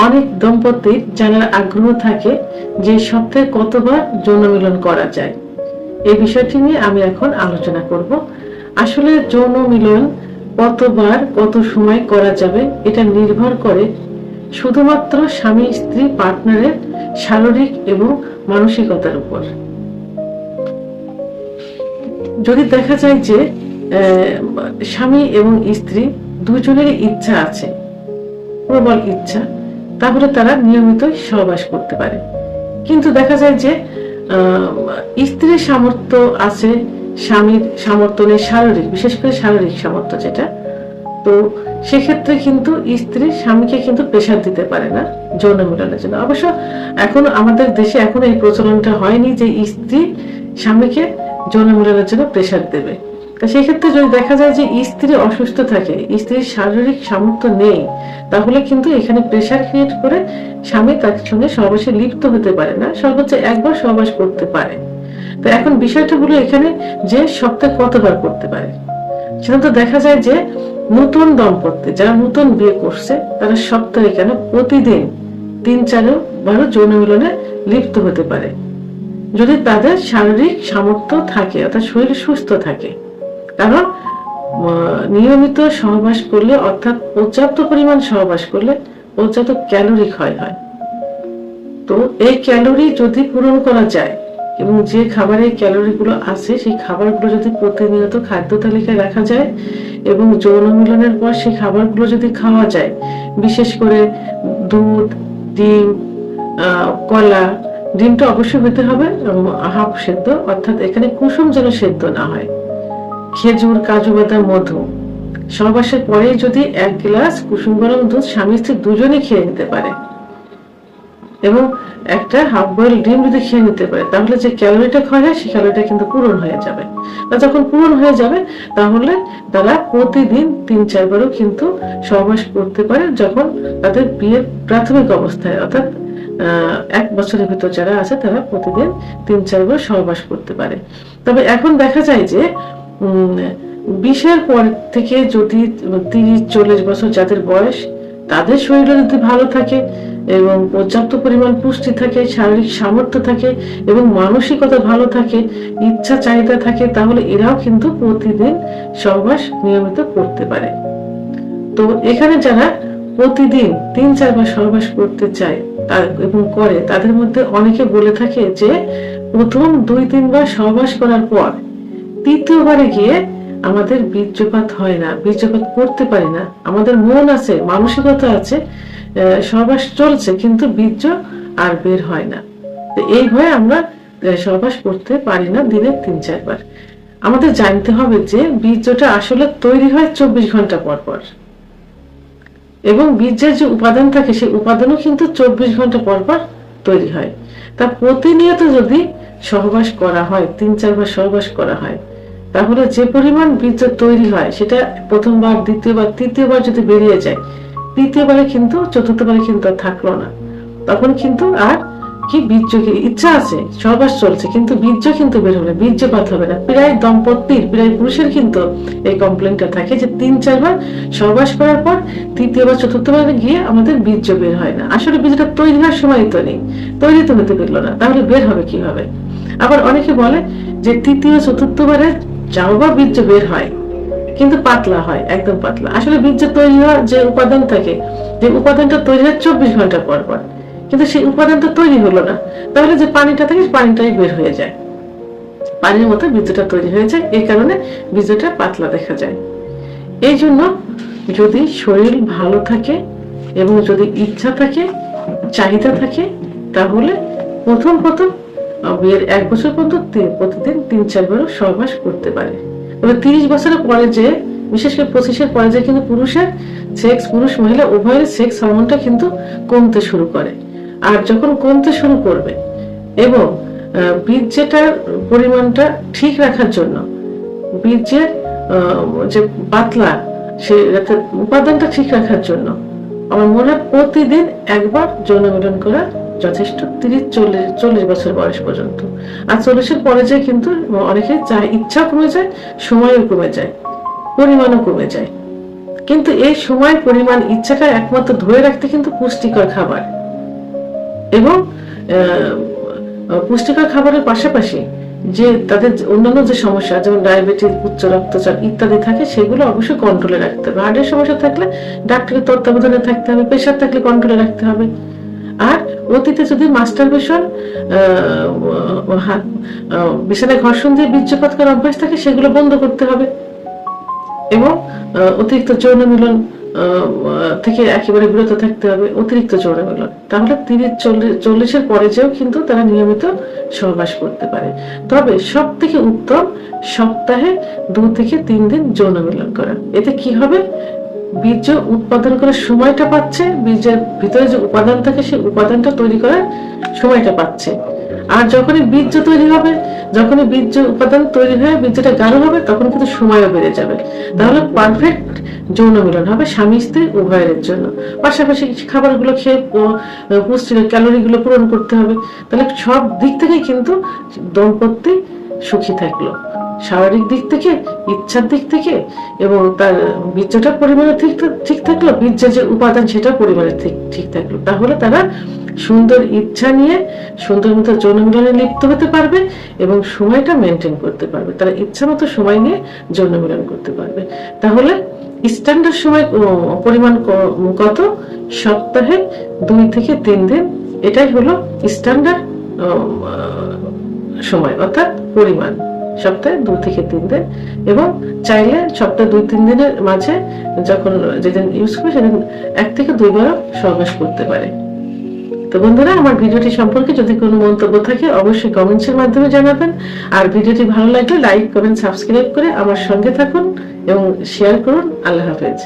অনেক দম্পতির জানার আগ্রহ থাকে যে সপ্তাহে কতবার যৌন মিলন করা যায়। এই বিষয়টি নিয়ে আমি এখন আলোচনা করব। আসলে যৌন মিলন কতবার কত সময় করা যাবে এটা নির্ভর করে শুধুমাত্র স্বামী স্ত্রী পার্টনারের শারীরিক এবং মানসিকতার উপর। যদি দেখা যায় যে স্বামী এবং স্ত্রী দুজনেরই ইচ্ছা আছে, প্রবল ইচ্ছা, তাহলে তারা নিয়মিত সহবাস করতে পারে। কিন্তু দেখা যায় যে স্ত্রীর সামর্থ্য আছে, স্বামীর সামর্থ্য নেই, শারীরিক, বিশেষ করে শারীরিক সামর্থ্য যেটা, তো সেক্ষেত্রে কিন্তু স্ত্রী স্বামীকে কিন্তু প্রেশার দিতে পারে না যৌন মিলনের জন্য। অবশ্য এখন আমাদের দেশে এখন এই প্রচলনটা হয়নি যে স্ত্রী স্বামীকে যৌন মিলনের জন্য প্রেশার দেবে। সেই ক্ষেত্রে যদি দেখা যায় যে স্ত্রী অসুস্থ থাকে, স্ত্রীর শারীরিক সামর্থ্য নেই, তাহলে কিন্তু এখানে প্রেশার ক্রিয়েট করে স্বামী তার সঙ্গে সহবাসে লিপ্ত হতে পারে না, সর্বোচ্চ একবার সহবাস করতে পারে। তো এখন বিষয়টা হলো এখানে যে সপ্তাহে কতবার করতে পারে। সাধারণত দেখা যায় যে নতুন দম্পতি যারা নতুন বিয়ে করছে তারা সপ্তাহে কেন প্রতিদিন 3-4 বার যৌন মিলনে লিপ্ত হতে পারে, যদি তাদের শারীরিক সামর্থ্য থাকে, অর্থাৎ শরীর সুস্থ থাকে। কারণ নিয়মিত সহবাস করলে, অর্থাৎ পর্যাপ্ত পরিমাণ সহবাস করলে পর্যাপ্ত ক্যালোরি ক্ষয় হয়। তো এই ক্যালোরি যদি পূরণ করা যায় এবং যে খাবারে ক্যালোরি গুলো আছে সেই খাবারগুলো যদি প্রতিনিয়ত খাদ্য তালিকায় রাখা যায় এবং যৌন মিলনের পর সেই খাবারগুলো যদি খাওয়া যায়, বিশেষ করে দুধ, ডিম, কলা, ডিমটা অবশ্যই হতে হবে হাফ সেদ্ধ, অর্থাৎ এখানে কুসুম যেন সেদ্ধ না হয়, খেজুর, কাজু বাদাম, মধু, সহবাসের পরে যদি 1 গ্লাস কুসুম গরম দুধ স্বামী স্ত্রী দুজনে খেয়ে নিতে পারে এবং একটা হাফ বয়েল ডিম যদি খেয়ে নিতে পারে, তাহলে যে ক্যালোরিটা ক্ষয় হয় সেই ক্যালোরিটা কিন্তু পূরণ হয়ে যাবে। যখন পূরণ হয়ে যাবে তাহলে তারা প্রতিদিন 3-4 বারও কিন্তু সহবাস করতে পারে, যখন তাদের বিয়ের প্রাথমিক অবস্থায়, অর্থাৎ 1 বছরের ভিতর যারা আছে তারা প্রতিদিন 3-4 বার সহবাস করতে পারে। তবে এখন দেখা যায় যে 20-এর পর থেকে যদি 30-40 বছর যাদের বয়স, তাদের শরীর যদি ভালো থাকে এবং পর্যাপ্ত পরিমাণ পুষ্টি থাকে, শারীরিক সামর্থ্য থাকে এবং মানসিকতা ভালো থাকে, ইচ্ছা চাহিদা থাকে, তাহলে এরাও কিন্তু প্রতিদিন সহবাস নিয়মিত করতে পারে। তো এখানে যারা প্রতিদিন 3-4 বার সহবাস করতে চায় এবং করে, তাদের মধ্যে অনেকে বলে থাকে যে প্রথম 2-3 বার সহবাস করার পর তৃতীয়বারে গিয়ে আমাদের বীর্যপাত হয় না, বীর্যপাত করতে পারি না, আমাদের মন আছে, মানসিকতা আছে, সহবাস চলছে কিন্তু বীর্য আর বের হয় না। তো এই ভয়ে আমরা সহবাস করতে পারি না দিনে 3-4 বার। আমাদের জানতে হবে যে বীর্যটা আসলে তৈরি হয় 24 ঘন্টা পর পর এবং বীর্যের যে উপাদান থাকে সেই উপাদানও কিন্তু 24 ঘন্টা পর পর তৈরি হয়। তা প্রতিনিয়ত যদি সহবাস করা হয়, 3-4 বার সহবাস করা হয়, তাহলে যে পরিমাণ বীর্য তৈরি হয় সেটা প্রথমবার, দ্বিতীয়বার, তৃতীয়বার যদি বেরিয়ে যায়, তৃতীয়বারে কিন্তু, চতুর্থবারে কিন্তু আর থাকলো না। তখন কিন্তু আর কি বীর্য, ইচ্ছা আছে, সহবাস চলছে কিন্তু বীর্য কিন্তু বের হবে, বীর্যপাত হবে না। প্রায় দম্পতির, প্রায় পুরুষের কিন্তু এই কমপ্লেনটা থাকে যে 3-4 বার সহবাস করার পর তৃতীয়বার, চতুর্থবারে গিয়ে আমাদের বীর্য বের হয় না। আসলে বীর্যটা তৈরি হওয়ার সময় তো নেই, তৈরি তো হতে পারলো না, তাহলে বের হবে কিভাবে? আবার অনেকে বলে যে তৃতীয়, চতুর্থবারে যাও বা বীর্য বের হয় কিন্তু পাতলা হয়, একদম পাতলা। আসলে বীর্য তৈরি হওয়ার যে উপাদান থাকে, যে উপাদানটা তৈরি হয় 24 ঘন্টা পর পর, কিন্তু সেই উপাদানটা তৈরি হলো না, তাহলে যে পানিটা থাকে পানিটাই বের হয়ে যায়, পানির মতো বীর্যটা তৈরি হয়ে যায়। এই কারণে বীর্যটা পাতলা দেখা যায়। এই জন্য যদি শরীর ভালো থাকে এবং যদি ইচ্ছা থাকে, চাহিদা থাকে, তাহলে প্রথম বিয়ের 1 বছর পর্যন্ত প্রতিদিন 3-4 বারও সহবাস করতে পারে। তবে 30 বছরের পরে যে, বিশেষ করে 25-এর পরে যে কিন্তু পুরুষের সেক্স, পুরুষ মহিলা উভয়ের সেক্স হরমোনটা কিন্তু কমতে শুরু করে। আর যখন কমতে শুরু করবে এবং বীর্যের পরিমাণটা ঠিক রাখার জন্য, বীর্যের যে পাতলা সে উপাদানটা ঠিক রাখার জন্য আমার মনে হয় প্রতিদিন 1 বার যৌন মিলন করা যথেষ্ট, 30-40 বছর বয়স পর্যন্ত। আর 40-এর পরে যে কিন্তু অনেকে ইচ্ছা কমে যায়, সময়ও কমে যায়, পরিমাণও কমে যায়। কিন্তু এই সময়, পরিমাণ, ইচ্ছাটা একমাত্র ধরে রাখতে কিন্তু পুষ্টিকর খাবার এবং পুষ্টিকর খাবারের পাশাপাশি যে তাদের অন্যান্য যে সমস্যা, যেমন ডায়াবেটিস, উচ্চ রক্তচাপ ইত্যাদি থাকে, সেগুলো অবশ্যই কন্ট্রোলে রাখতে হবে। হার্টের সমস্যা থাকলে ডাক্তারের তত্ত্বাবধানে থাকতে হবে, প্রেশার থাকলে কন্ট্রোলে রাখতে হবে। আর অতীতে যদি মাস্টারবেশন, বিছানায় ঘর্ষণ দিয়ে বীর্যপাত করার অভ্যাস থাকে, সেগুলো বন্ধ করতে হবে এবং অতিরিক্ত যৌন মিলন থেকে একেবারে বিরত থাকতে হবে, অতিরিক্ত যৌন মিলন। তাহলে 30-40-এর পরে যেও কিন্তু তারা নিয়মিত সহবাস করতে পারে। তবে সব থেকে উত্তম সপ্তাহে 2 থেকে 3 দিন যৌন মিলন করা। এতে কি হবে, বীর্য উৎপাদন করার সময়টা পাচ্ছে, বীর্যের ভিতরে যে উপাদান থাকে সেই উপাদানটা তৈরি করার সময়টা পাচ্ছে। আর যখনই বীর্য তৈরি হবে, যখনই বীর্য উপাদান তৈরি হয়ে বীর্যটা গাঢ় হবে, তখন কিন্তু সময়ও বেড়ে যাবে। তাহলে পারফেক্ট যৌন মিলন হবে স্বামী স্ত্রী উভয়ের জন্য। পাশাপাশি খাবারগুলো খেয়ে পুষ্টির ক্যালোরিগুলো পূরণ করতে হবে। তাহলে সব দিক থেকেই কিন্তু দম্পতি সুখী থাকলো, শারীরিক দিক থেকে, ইচ্ছার দিক থেকে, এবং তার বীর্যটার পরিমাণে ঠিক থাকলো, বীর্যের যে উপাদান সেটা পরিমাণে ঠিক থাকলো। তাহলে তারা সুন্দর ইচ্ছা নিয়ে সুন্দর মতো যৌন মিলনে লিপ্ত হতে পারবে এবং সময়টা মেনটেন করতে পারবে। তারা ইচ্ছা মতো সময় নিয়ে যৌন মিলন করতে পারবে। তাহলে স্ট্যান্ডার্ড সময় পরিমাণ কত? সপ্তাহে 2 থেকে 3 দিন, এটাই হলো স্ট্যান্ডার্ড সময়, অর্থাৎ পরিমাণ সপ্তাহে 2 থেকে 3 দিন। এবং চাইলে সপ্তাহে 2-3 দিনের মাঝে যখন যেদিন ইউজ করবে সেদিন 1 থেকে 2 বার সহবাস করতে পারে। তো বন্ধুরা, আমার ভিডিওটি সম্পর্কে যদি কোনো মন্তব্য থাকে অবশ্যই কমেন্টসের মাধ্যমে জানাবেন। আর ভিডিওটি ভালো লাগলে লাইক, কমেন্ট, সাবস্ক্রাইব করে আমার সঙ্গে থাকুন এবং শেয়ার করুন। আল্লাহ হাফেজ।